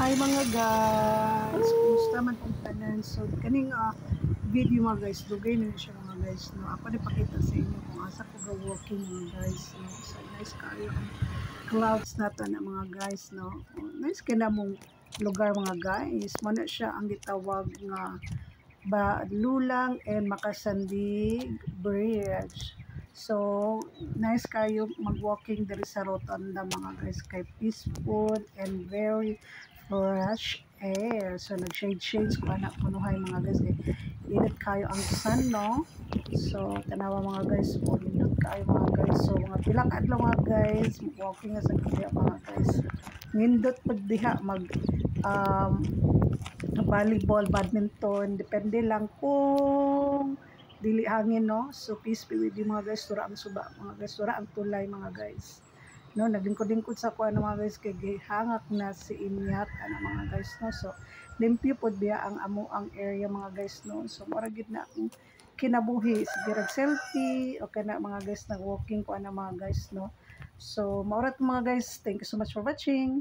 Hi mga guys, kumusta man kung tanan. So kaning video mga guys, dugay na siya mga guys, no. Ako na pakita sa inyo kung asa ko ga walking mga guys, no. So nice kayo ang clouds nato na mga guys, no. Nice kaya mong lugar mga guys. Mo na siya ang gitawag nga Lulang and Makasandig Bridge. So, nice kayo mag-walking diri sa Rotunda mga guys, kay peaceful and very fresh air. So, nag-shade-shades ko anak punuhay mga guys. Init kayo ang sun, no? So, tanawa mga guys, init kayo mga guys. So, mga pilang adlaw mga guys, walking nga sa kaya mga guys. Nindot pag diha volleyball, badminton, depende lang kung dili hangin, no? So peace be with you mga guys, sura ang suba mga guys, sura ang tulay mga guys, no? Naglingkod-lingkod sa kuha mga guys, kay gihangak na si Inyat mga guys, no? So limpyo pod biya ang amo ang area mga guys, no? So mura gid na akong kinabuhi, sige rag selfie o kana mga guys, nag walking ko mga guys, no? So maurat mga guys, thank you so much for watching.